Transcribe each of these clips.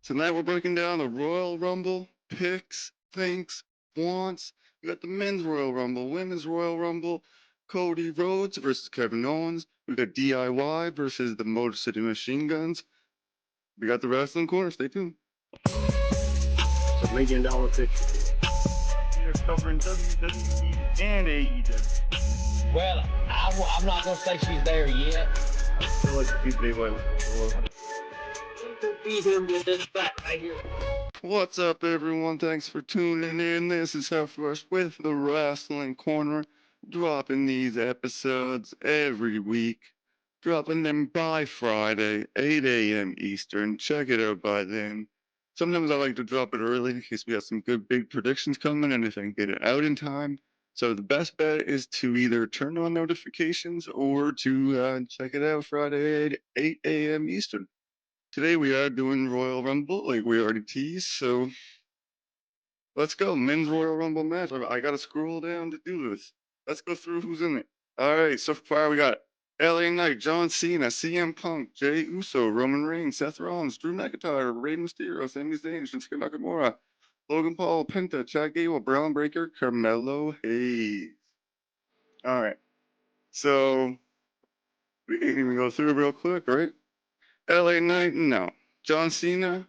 Tonight we're breaking down the Royal Rumble picks, thinks, wants. We got the men's Royal Rumble, women's Royal Rumble, Cody Rhodes versus Kevin Owens. We got DIY versus the Motor City Machine Guns. We got the Wrasslin Corner. Stay tuned. The $1 million picture. We are covering WWE and AEW. Well, I'm not gonna say she's there yet. I feel like the people they went before. Beat him with this back right here. What's up, everyone? Thanks for tuning in. This is Half Rush with the Wrasslin Corner, dropping these episodes every week, dropping them by Friday, 8 a.m. Eastern. Check it out by then. Sometimes I like to drop it early in case we have some good big predictions coming and if I can get it out in time. So the best bet is to either turn on notifications or to check it out Friday at 8 a.m. Eastern. Today we are doing Royal Rumble, like we already teased, so let's go. Men's Royal Rumble match. I gotta scroll down to do this. Let's go through who's in it. Alright, so far we got LA Knight, John Cena, CM Punk, Jey Uso, Roman Reigns, Seth Rollins, Drew McIntyre, Rey Mysterio, Sami Zayn, Shinsuke Nakamura, Logan Paul, Penta, Chad Gable, Braun Breaker, Carmelo Hayes. Alright, so we can even go through it real quick, right? LA Knight, no. John Cena,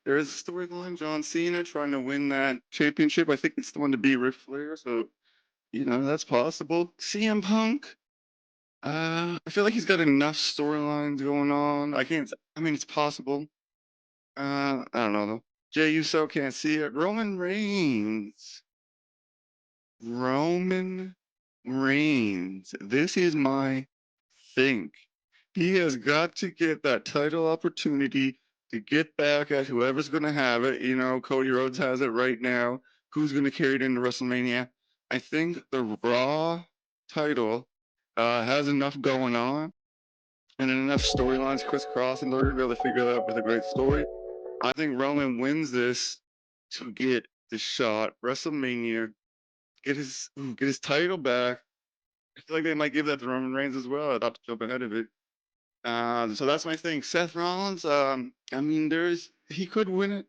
there is a storyline. John Cena trying to win that championship. I think it's the one to beat Ric Flair, so that's possible. CM Punk, I feel like he's got enough storylines going on. I mean, it's possible. I don't know though. Jey Uso can't see it. Roman Reigns. Roman Reigns. This is my thing. He has got to get that title opportunity to get back at whoever's going to have it. Cody Rhodes has it right now. Who's going to carry it into WrestleMania? I think the Raw title has enough going on and enough storylines crisscrossing in order to be able to figure that out with a great story. I think Roman wins this to get the shot WrestleMania, get his title back. I feel like they might give that to Roman Reigns as well. I'd have to jump ahead of it. So that's my thing. Seth Rollins, I mean, he could win it.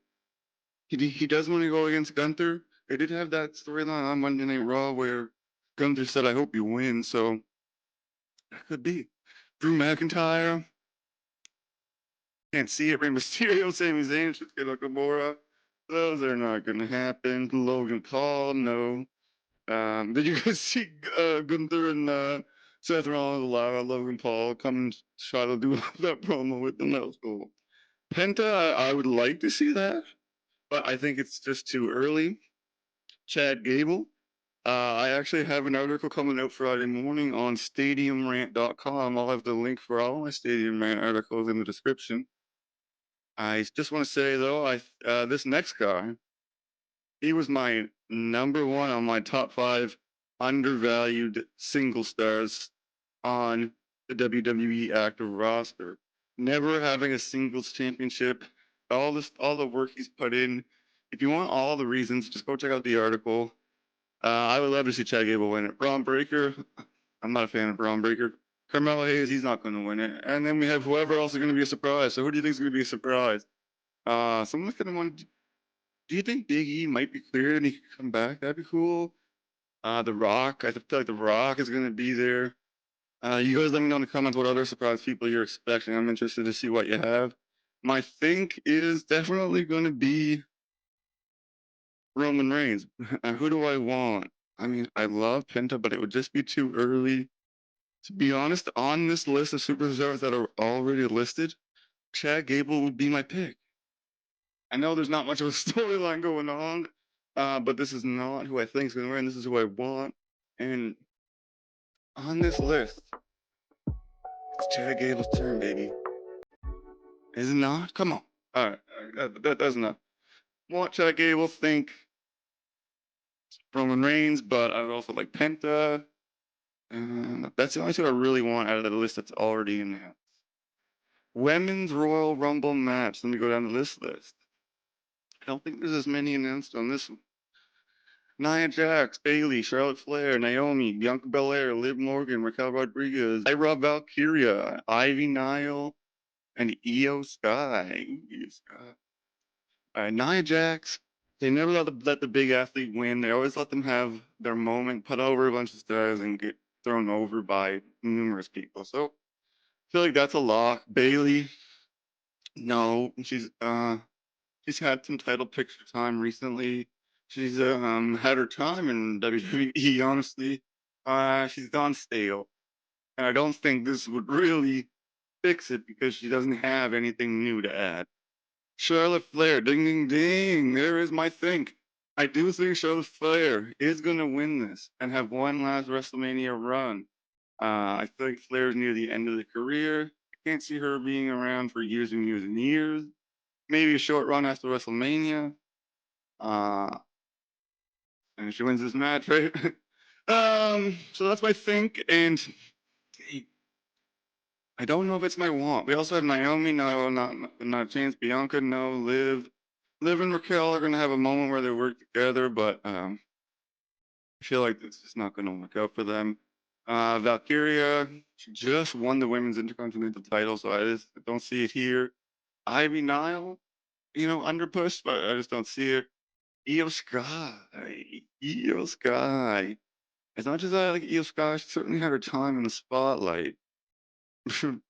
He does want to go against Gunther. They did have that storyline on Monday Night Raw where Gunther said, "I hope you win." So that could be. Drew McIntyre, can't see it. Rey Mysterio, Sami Zayn, Shinsuke Nakamura. Those are not going to happen. Logan Paul, no. Did you guys see Gunther and Seth Rollins allow Logan Paul come and try to do that promo with them? That was cool. Penta, I would like to see that, but I think it's just too early. Chad Gable. I actually have an article coming out Friday morning on StadiumRant.com. I'll have the link for all my Stadium Rant articles in the description. I just want to say though, this next guy, he was my number one on my top 5 undervalued single stars on the WWE active roster. Never having a singles championship, all the work he's put in. If you want all the reasons, just go check out the article. I would love to see Chad Gable win it. Braun Breaker, I'm not a fan of Braun Breaker. Carmelo Hayes, he's not going to win it. And then we have whoever else is going to be a surprise. So who do you think is going to be a surprise? Someone looking at one. Do you think Big E might be cleared and he could come back? That'd be cool. The Rock, I feel like The Rock is going to be there. You guys let me know in the comments what other surprise people you're expecting. I'm interested to see what you have. My think is definitely going to be Roman Reigns. Who do I want? I mean, I love Penta, but it would just be too early. To be honest, on this list of superstars that are already listed, Chad Gable would be my pick. I know there's not much of a storyline going on, but this is not who I think is going to win. This is who I want. And on this list, it's Chad Gable's turn, baby. Is it not? Come on. All right, that's enough. Want Chad Gable, think Roman Reigns, but I would also like Penta. That's the only two I really want out of the list that's already in there. Women's Royal Rumble match. Let me go down to this list. I don't think there's as many announced on this one. Nia Jax, Bayley, Charlotte Flair, Naomi, Bianca Belair, Liv Morgan, Raquel Rodriguez, Ira Valkyria, Ivy Nile, and Io Sky. Nia Jax, they never let the big athlete win. They always let them have their moment, put over a bunch of stars, and get thrown over by numerous people. So I feel like that's a lock. Bailey, no, she's had some title picture time recently. She's had her time in WWE. Honestly, she's gone stale, and I don't think this would really fix it because she doesn't have anything new to add. Charlotte Flair, ding ding ding. There is my think. I do think Charlotte Flair is gonna win this and have one last WrestleMania run. I feel like Flair's near the end of the career. I can't see her being around for years and years and years. Maybe a short run after WrestleMania. Uh, and she wins this match, right? So that's my think, and I don't know if it's my want. We also have Naomi, no, not a chance. Bianca, no. Liv and Raquel are gonna have a moment where they work together, but I feel like this is not gonna work out for them. Valkyria, she just won the women's intercontinental title, so I just don't see it here. Ivy Nile, under push, but I just don't see it. Io Sky, Io Sky. As much as I like Io Sky, she certainly had her time in the spotlight.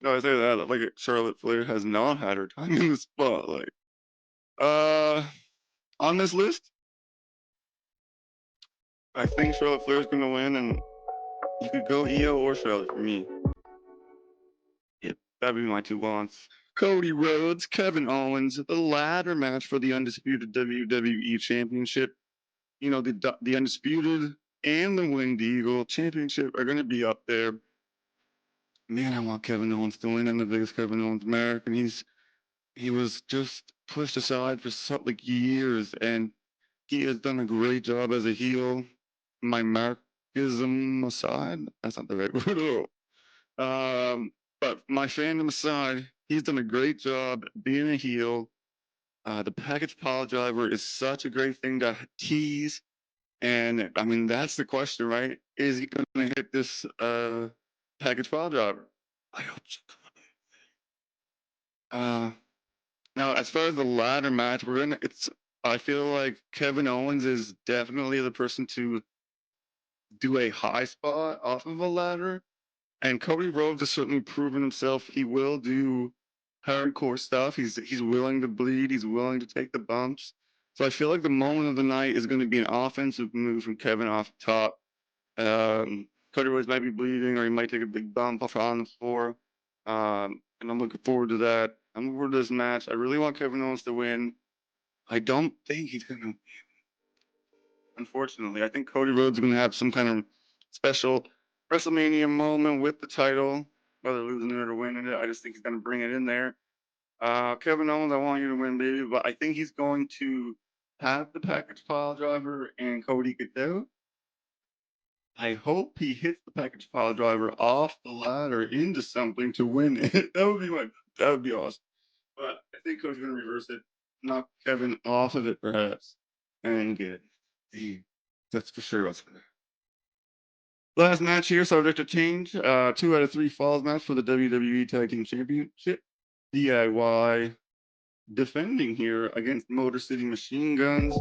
No, I say that like Charlotte Flair has not had her time in the spotlight. Uh, on this list, I think Charlotte Flair is gonna win, and you could go Io or Charlotte for me. Yep, that'd be my two wants. Cody Rhodes, Kevin Owens, the ladder match for the undisputed WWE Championship. The undisputed and the Winged Eagle Championship are gonna be up there. Man, I want Kevin Owens to win in the biggest Kevin Owens mark, and he was just pushed aside for like years, and he has done a great job as a heel. My markism aside, that's not the right word at all. But my fandom aside, he's done a great job being a heel. The package pile driver is such a great thing to tease, and I mean that's the question, right? Is he going to hit this package pile driver? I hope so. Now, as far as the ladder match, we're gonna. It's. I feel like Kevin Owens is definitely the person to do a high spot off of a ladder, and Cody Rhodes has certainly proven himself. He will do hardcore stuff. He's willing to bleed. He's willing to take the bumps. So I feel like the moment of the night is going to be an offensive move from Kevin off the top. Cody Rhodes might be bleeding, or he might take a big bump off on the floor. And I'm looking forward to that. I'm looking forward to this match. I really want Kevin Owens to win. I don't think he's gonna. Unfortunately, I think Cody Rhodes is gonna have some kind of special WrestleMania moment with the title, whether losing it or winning it. I just think he's gonna bring it in there. Kevin Owens, I want you to win, baby, but I think he's going to have the package pile driver and Cody get out. I hope he hits the package pile driver off the ladder into something to win it. That would be awesome. But I think Cody's gonna reverse it, knock Kevin off of it perhaps, and get it. That's for sure what's gonna. Last match here, subject to change. 2 out of 3 falls match for the WWE Tag Team Championship. DIY defending here against Motor City Machine Guns.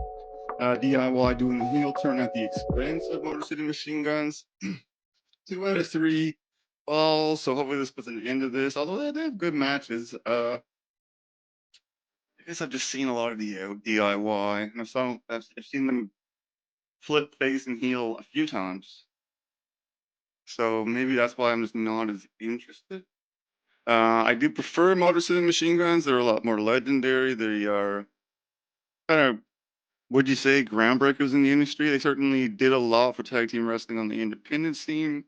DIY doing the heel turn at the expense of Motor City Machine Guns. 2 out of 3 falls, so hopefully this puts an end to this. Although they have good matches. I guess I've just seen a lot of the DIY, and I've seen them flip face and heel a few times. So maybe that's why I'm just not as interested. I do prefer Motor City Machine Guns. They're a lot more legendary. They are kind of, would you say, groundbreakers in the industry. They certainly did a lot for tag team wrestling on the independent scene.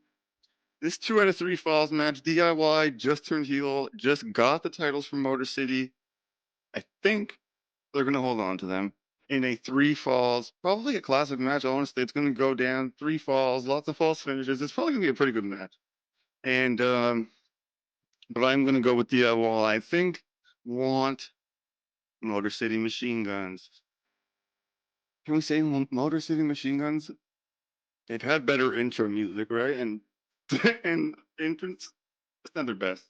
This 2 out of 3 falls match, DIY just turned heel, just got the titles from Motor City. I think they're going to hold on to them in a 3 falls, probably a classic match. Honestly, it's going to go down 3 falls, lots of false finishes. It's probably going to be a pretty good match. And but I'm going to go with the wall. I think want Motor City Machine Guns. Can we say Motor City Machine Guns? They've had better intro music, right? And and entrance. It's not their best.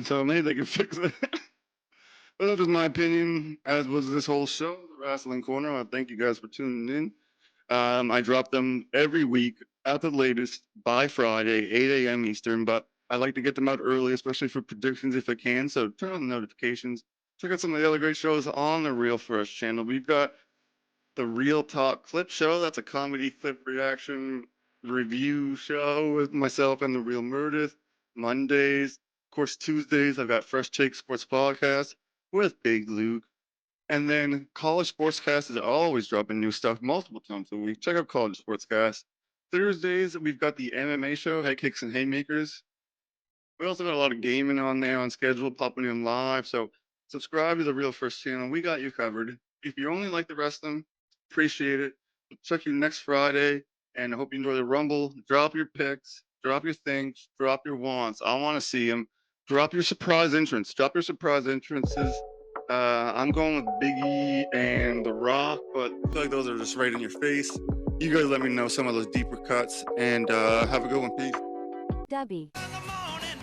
So maybe they can fix it. Well, that was my opinion, as was this whole show, the Wrasslin Corner. I thank you guys for tuning in. I drop them every week at the latest by Friday, 8 a.m. Eastern, but I like to get them out early, especially for predictions if I can. So turn on the notifications. Check out some of the other great shows on the Real First channel. We've got the Real Talk Clip Show. That's a comedy clip reaction review show with myself and the Real Meredith. Mondays. Of course, Tuesdays, I've got Fresh Take Sports Podcast with Big Luke. And then College Sportscast is always dropping new stuff multiple times a week. Check out College Sportscast. Thursdays, we've got the MMA show, Head Kicks and Haymakers. We also got a lot of gaming on there on schedule, popping in live. So subscribe to the Real First channel. We got you covered. If you only like the wrestling, appreciate it. Check you next Friday, and I hope you enjoy the Rumble. Drop your picks, drop your things, drop your wants. I want to see them. Drop your surprise entrance. Drop your surprise entrances. I'm going with Biggie and The Rock, but I feel like those are just right in your face. You guys let me know some of those deeper cuts, and have a good one. Peace. Dubby.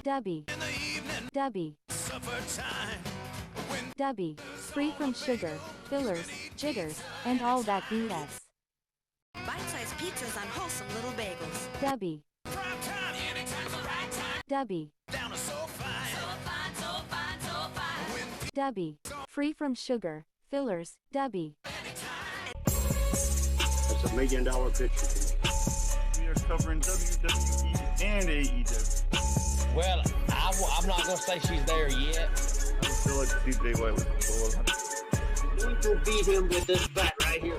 Dubby. Dubby. Dubby. Free from sugar, fillers, jitters, and all that BS. Bite-sized pizzas on wholesome little bagels. Dubby. Dubby. Dubby. Free from sugar, fillers, Dubby. That's $1 million picture. We are covering WWE and AEW. Well, I'm not gonna say she's there yet. I feel like Steve Day White was before. We will beat him with this bat right here.